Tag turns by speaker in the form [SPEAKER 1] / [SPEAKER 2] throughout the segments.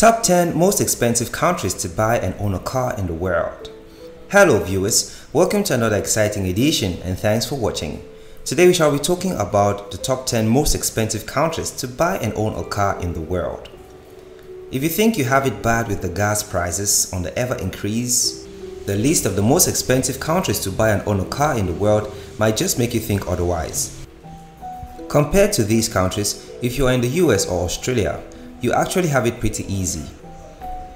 [SPEAKER 1] Top 10 most expensive countries to buy and own a car in the world. Hello viewers, welcome to another exciting edition and thanks for watching. Today we shall be talking about the top 10 most expensive countries to buy and own a car in the world. If you think you have it bad with the gas prices on the ever increase, the list of the most expensive countries to buy and own a car in the world might just make you think otherwise. Compared to these countries, if you are in the US or Australia, you actually have it pretty easy.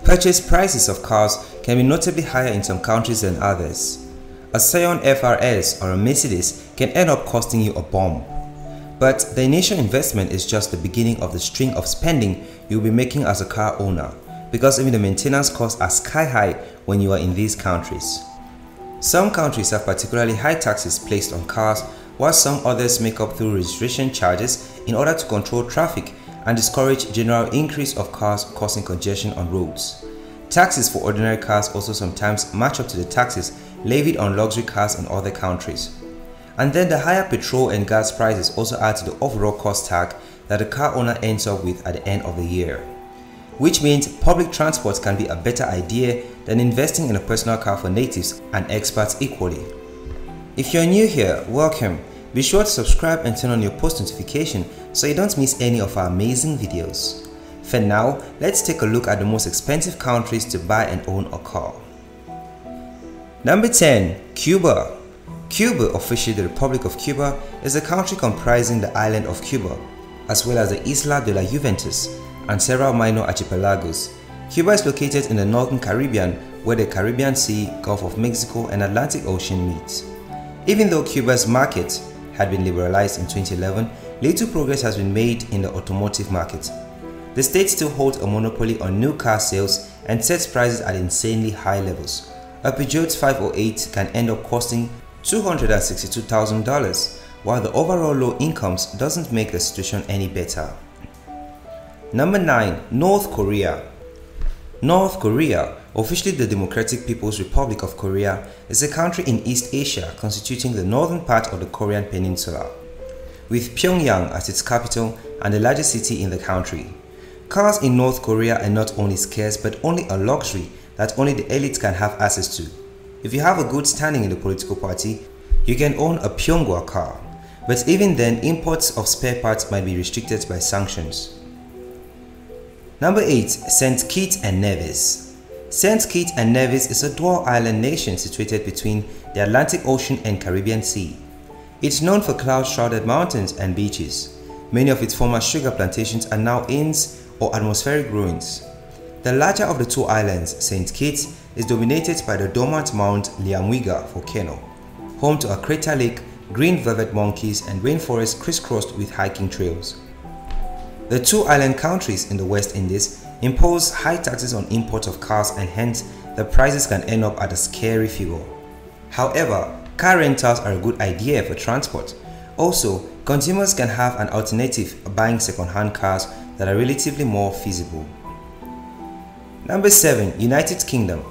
[SPEAKER 1] Purchase prices of cars can be notably higher in some countries than others. A Scion FRS or a Mercedes can end up costing you a bomb. But the initial investment is just the beginning of the string of spending you'll be making as a car owner, because even the maintenance costs are sky high when you are in these countries. Some countries have particularly high taxes placed on cars, while some others make up through registration charges in order to control traffic and discourage general increase of cars causing congestion on roads. Taxes for ordinary cars also sometimes match up to the taxes levied on luxury cars in other countries. And then the higher petrol and gas prices also add to the overall cost tag that the car owner ends up with at the end of the year. Which means public transport can be a better idea than investing in a personal car for natives and expats equally. If you're new here, welcome. Be sure to subscribe and turn on your post notification so you don't miss any of our amazing videos. For now, let's take a look at the most expensive countries to buy and own a car. Number 10. Cuba. Cuba, officially the Republic of Cuba, is a country comprising the island of Cuba, as well as the Isla de la Juventud and several minor archipelagos. Cuba is located in the northern Caribbean, where the Caribbean Sea, Gulf of Mexico and Atlantic Ocean meet. Even though Cuba's market had been liberalized in 2011, little progress has been made in the automotive market. The state still holds a monopoly on new car sales and sets prices at insanely high levels. A Peugeot 508 can end up costing $262,000, while the overall low incomes doesn't make the situation any better. Number 9. North Korea. North Korea, officially the Democratic People's Republic of Korea, is a country in East Asia constituting the northern part of the Korean Peninsula, with Pyongyang as its capital and the largest city in the country. Cars in North Korea are not only scarce but only a luxury that only the elite can have access to. If you have a good standing in the political party, you can own a Pyongyang car, but even then imports of spare parts might be restricted by sanctions. Number 8. St. Kitts and Nevis. St. Kitts and Nevis is a dual island nation situated between the Atlantic Ocean and Caribbean Sea. It's known for cloud-shrouded mountains and beaches. Many of its former sugar plantations are now inns or atmospheric ruins. The larger of the two islands, St. Kitts, is dominated by the dormant Mount Liamwiga volcano, home to a crater lake, green velvet monkeys and rainforests crisscrossed with hiking trails. The two island countries in the West Indies impose high taxes on import of cars, and hence the prices can end up at a scary figure. However, car rentals are a good idea for transport. Also, consumers can have an alternative buying second-hand cars that are relatively more feasible. Number 7. United Kingdom.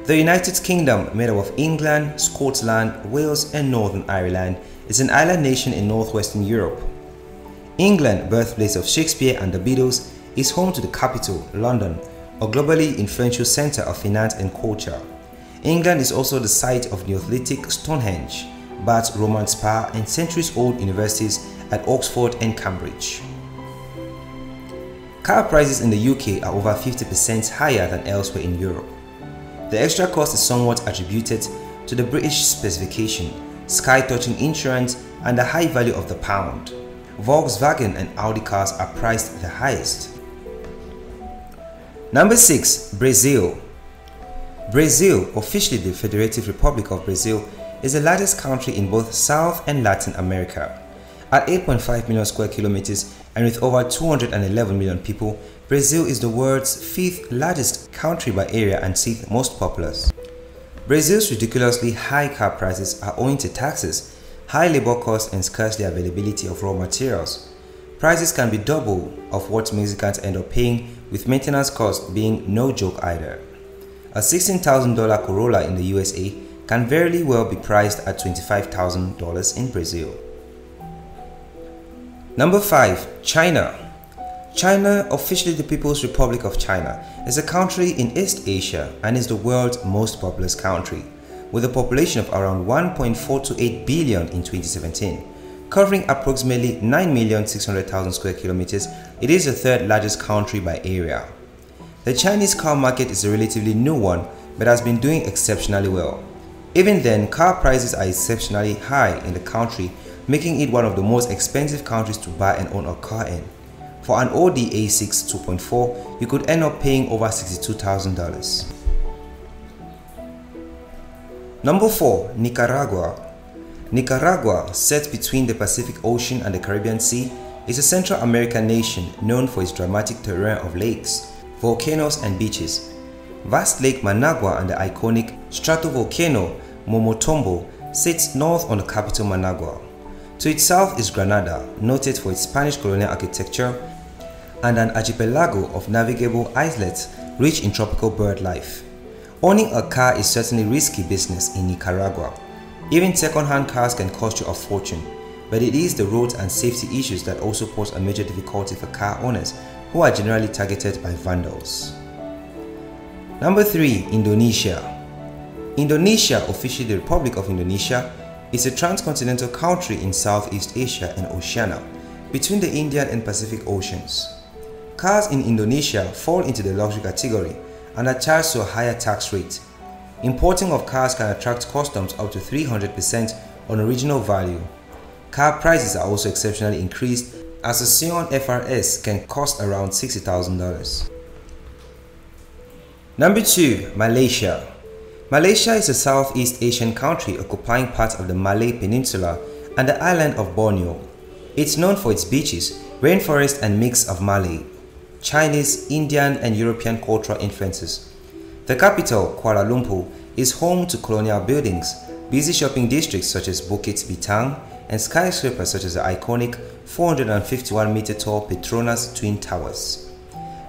[SPEAKER 1] The United Kingdom, made up of England, Scotland, Wales and Northern Ireland, is an island nation in northwestern Europe. England, birthplace of Shakespeare and the Beatles, is home to the capital, London, a globally influential center of finance and culture. England is also the site of Neolithic Stonehenge, Bath's Roman Spa and centuries-old universities at Oxford and Cambridge. Car prices in the UK are over 50% higher than elsewhere in Europe. The extra cost is somewhat attributed to the British specification, sky-touching insurance and the high value of the pound. Volkswagen and Audi cars are priced the highest. Number 6. Brazil. Brazil, officially the Federative Republic of Brazil, is the largest country in both South and Latin America. At 8.5 million square kilometers and with over 211 million people, Brazil is the world's 5th largest country by area and 6th most populous. Brazil's ridiculously high car prices are owing to taxes, high labor costs and scarcely availability of raw materials. Prices can be double of what Mexicans end up paying, with maintenance costs being no joke either. A $16,000 Corolla in the USA can very well be priced at $25,000 in Brazil. Number 5. China. China, officially the People's Republic of China, is a country in East Asia and is the world's most populous country, with a population of around 1.428 billion in 2017. Covering approximately 9,600,000 square kilometers, it is the third largest country by area. The Chinese car market is a relatively new one, but has been doing exceptionally well. Even then, car prices are exceptionally high in the country, making it one of the most expensive countries to buy and own a car in. For an Audi A6 2.4, you could end up paying over $62,000. Number 4. Nicaragua. Nicaragua, set between the Pacific Ocean and the Caribbean Sea, is a Central American nation known for its dramatic terrain of lakes, volcanoes and beaches. Vast Lake Managua and the iconic stratovolcano Momotombo sits north on the capital Managua. To its south is Granada, noted for its Spanish colonial architecture, and an archipelago of navigable islets rich in tropical bird life. Owning a car is certainly risky business in Nicaragua. Even second-hand cars can cost you a fortune, but it is the roads and safety issues that also pose a major difficulty for car owners, who are generally targeted by vandals. Number 3. Indonesia. Indonesia, officially the Republic of Indonesia, is a transcontinental country in Southeast Asia and Oceania, between the Indian and Pacific Oceans. Cars in Indonesia fall into the luxury category and are charged to a higher tax rate. Importing of cars can attract customs up to 300% on original value. Car prices are also exceptionally increased, as a Scion FRS can cost around $60,000. Number 2. Malaysia. Malaysia is a Southeast Asian country occupying parts of the Malay Peninsula and the island of Borneo. It's known for its beaches, rainforest and mix of Malay, Chinese, Indian and European cultural influences. The capital, Kuala Lumpur, is home to colonial buildings, busy shopping districts such as Bukit Bintang, and skyscrapers such as the iconic 451-meter tall Petronas Twin Towers.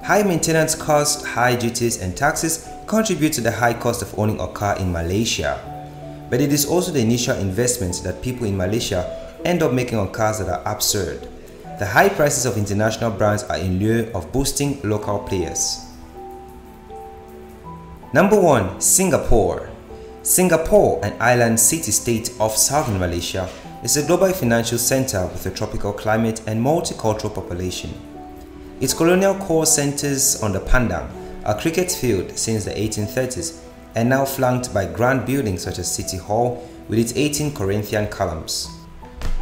[SPEAKER 1] High maintenance costs, high duties and taxes contribute to the high cost of owning a car in Malaysia. But it is also the initial investments that people in Malaysia end up making on cars that are absurd. The high prices of international brands are in lieu of boosting local players. Number 1. Singapore. Singapore, an island city-state of southern Malaysia, is a global financial center with a tropical climate and multicultural population. Its colonial core centers on the Padang, a cricket field since the 1830s, and now flanked by grand buildings such as City Hall with its 18 Corinthian columns.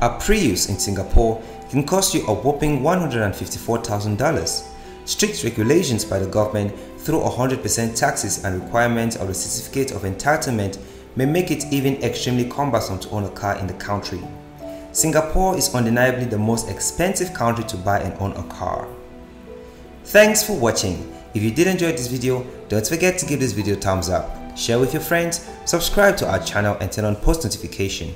[SPEAKER 1] A Prius in Singapore can cost you a whopping $154,000. Strict regulations by the government through 100% taxes and requirements of the Certificate of Entitlement may make it even extremely cumbersome to own a car in the country. Singapore is undeniably the most expensive country to buy and own a car. Thanks for watching. If you did enjoy this video, don't forget to give this video a thumbs up, share with your friends, subscribe to our channel and turn on post notification.